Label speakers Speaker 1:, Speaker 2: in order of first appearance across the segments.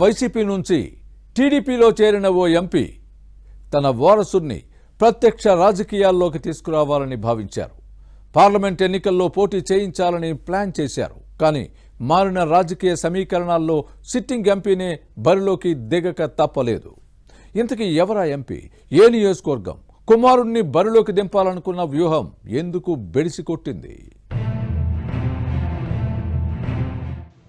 Speaker 1: YCP నుంచి టీడీపీలో చేరిన ఓ ఎంపీ తన వారసుని ప్రత్యక్ష రాజకీయాల్లోకి తీసుకురావాలని భావించారు. పార్లమెంట్ ఎన్నికల్లో పోటీ చేయించాలని ప్లాన్ చేశారు. కానీ మారిన రాజకీయ సమీకరణాల్లో సిట్టింగ్ ఎంపీనే బరిలోకి దిగక తప్పలేదు. ఇంతకీ ఎవరా ఎంపీ? ఏ నియోజకవర్గం? కుమారుణ్ణి బరిలోకి దింపాలనుకున్న వ్యూహం ఎందుకు బెడిసికొట్టింది?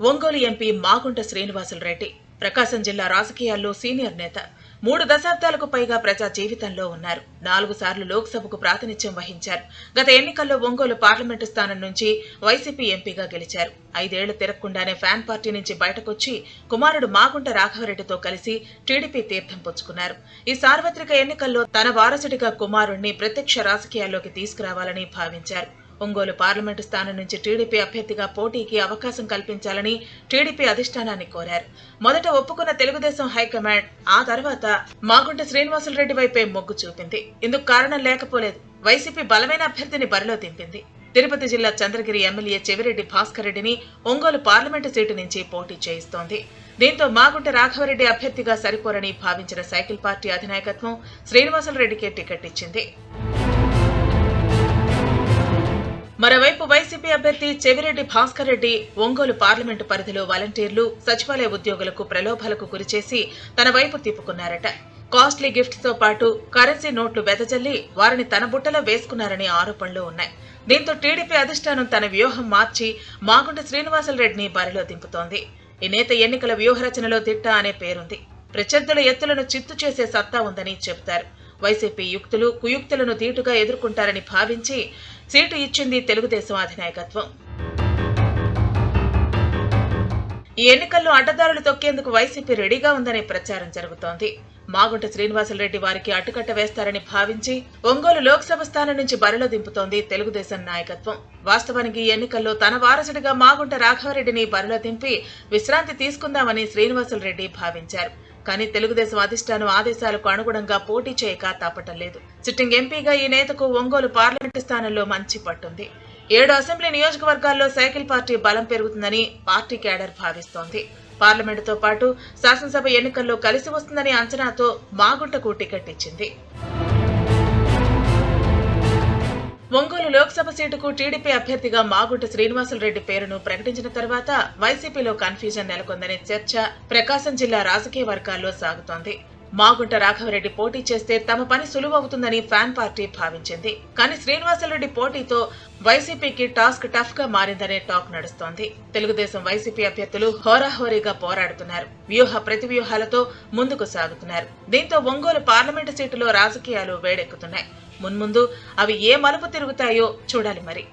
Speaker 2: ఒంగోలు ఎంపీ మాగుంట శ్రీనివాసులరెడ్డి ప్రకాశం జిల్లా రాజకీయాల్లో సీనియర్ నేత. 3 దశాబ్దాలకు పైగా ప్రజా జీవితంలో ఉన్నారు. 4 సార్లు లోక్సభకు ప్రాతినిధ్యం వహించారు. గత ఎన్నికల్లో ఒంగోలు పార్లమెంటు స్థానం నుంచి వైసీపీ ఎంపీగా గెలిచారు. 5 ఏళ్లు తిరగకుండానే ఫ్యాన్ పార్టీ నుంచి బయటకొచ్చి కుమారుడు మాగుంట రాఘవరెడ్డితో కలిసి టీడీపీ తీర్థం పుచ్చుకున్నారు. ఈ సార్వత్రిక ఎన్నికల్లో తన వారసుడిగా కుమారుణ్ణి ప్రత్యక్ష రాజకీయాల్లోకి తీసుకురావాలని భావించారు. ఒంగోలు పార్లమెంటు స్థానం నుంచి టీడీపీ అభ్యర్థిగా పోటీకి అవకాశం కల్పించాలని టీడీపీ అధిష్టానాన్ని కోరారు. మొదట ఒప్పుకున్న తెలుగుదేశం హైకమాండ్ ఆ తర్వాత మాగుంట శ్రీనివాసులరెడ్డి వైపే మొగ్గు చూపింది. ఇందుకు కారణం లేకపోలేదు. వైసీపీ బలమైన అభ్యర్థిని బరిలో దింపింది. తిరుపతి జిల్లా చంద్రగిరి ఎమ్మెల్యే చెవిరెడ్డి భాస్కర్ రెడ్డిని ఒంగోలు పార్లమెంటు సీటు నుంచి పోటీ చేయిస్తోంది. దీంతో మాగుంట రాఘవరెడ్డి అభ్యర్థిగా సరిపోరని భావించిన సైకిల్ పార్టీ అధినాయకత్వం శ్రీనివాసులరెడ్డికే టికెట్ ఇచ్చింది. మరోవైపు వైసీపీ అభ్యర్థి చెవిరెడ్డి భాస్కర్ రెడ్డి ఒంగోలు పార్లమెంటు పరిధిలో వాలంటీర్లు, సచివాలయ ఉద్యోగులకు ప్రలోభాలకు గురిచేసి తన వైపు తిప్పుకున్నారట. కాస్ట్లీ గిఫ్ట్స్ తో పాటు కరెన్సీ నోట్లు వెదజల్లి వారిని తన బుట్టలో వేసుకున్నారని ఆరోపణలు ఉన్నాయి. దీంతో టీడీపీ అధిష్టానం తన వ్యూహం మార్చి మాగుంట శ్రీనివాసులరెడ్డిని బరిలో దింపుతోంది. ఈ నేత ఎన్నికల వ్యూహరచనలో దిట్ట అనే పేరుంది. ప్రత్యర్థుల ఎత్తులను చిత్తు చేసే సత్తా ఉందని చెబుతారు. వైసీపీ యుక్తులు, కుయుక్తులను ధీటుగా ఎదుర్కొంటారని భావించి సీటు ఇచ్చింది తెలుగుదేశం అధినాయకత్వం. ఈ ఎన్నికల్లో అడ్డదారులు తొక్కేందుకు వైసీపీ రెడీగా ఉందనే ప్రచారం జరుగుతోంది. మాగుంట శ్రీనివాసులరెడ్డి వారికి అడ్డుకట్ట వేస్తారని భావించి ఒంగోలు లోక్సభ స్థానం నుంచి బరిలో దింపుతోంది తెలుగుదేశం నాయకత్వం. వాస్తవానికి ఈ ఎన్నికల్లో తన వారసుడిగా మాగుంట రాఘవరెడ్డిని బరిలో దింపి విశ్రాంతి తీసుకుందామని శ్రీనివాసులరెడ్డి భావించారు. కానీ తెలుగుదేశం అధిష్టానం ఆదేశాలకు అనుగుణంగా పోటీ చేయక తప్పటం లేదు. సిట్టింగ్ ఎంపీగా ఈ నేతకు ఒంగోలు పార్లమెంటు స్థానంలో మంచి పట్టుంది. 7 అసెంబ్లీ నియోజకవర్గాల్లో సైకిల్ పార్టీ బలం పెరుగుతుందని పార్టీ క్యాడర్ భావిస్తోంది. పార్లమెంటుతో పాటు శాసనసభ ఎన్నికల్లో కలిసి వస్తుందనే అంచనాతో మాగుంటకు టికెట్ ఇచ్చింది. ఒంగోలు లోక్సభ సీటుకు టీడీపీ అభ్యర్థిగా మాగుంట శ్రీనివాసులరెడ్డి పేరును ప్రకటించిన తర్వాత వైసీపీలో కన్ఫ్యూజన్ నెలకొందనే చర్చ ప్రకాశం జిల్లా రాజకీయ వర్గాల్లో సాగుతోంది. మాగుంట రాఘవరెడ్డి పోటీ చేస్తే తమ పని సులువవుతుందని ఫ్యాన్ పార్టీ భావించింది. కానీ శ్రీనివాసులరెడ్డి పోటీతో వైసీపీకి టాస్క్ టఫ్ గా మారిందనే టాక్ నడుస్తోంది. తెలుగుదేశం వైసీపీ అభ్యర్థులు హోరాహోరీగా పోరాడుతున్నారు. వ్యూహ ప్రతివ్యూహాలతో ముందుకు సాగుతున్నారు. దీంతో ఒంగోలు పార్లమెంటు సీటులో రాజకీయాలు వేడెక్కుతున్నాయి. మున్ముందు అవి ఏ మలుపు తిరుగుతాయో చూడాలి మరి.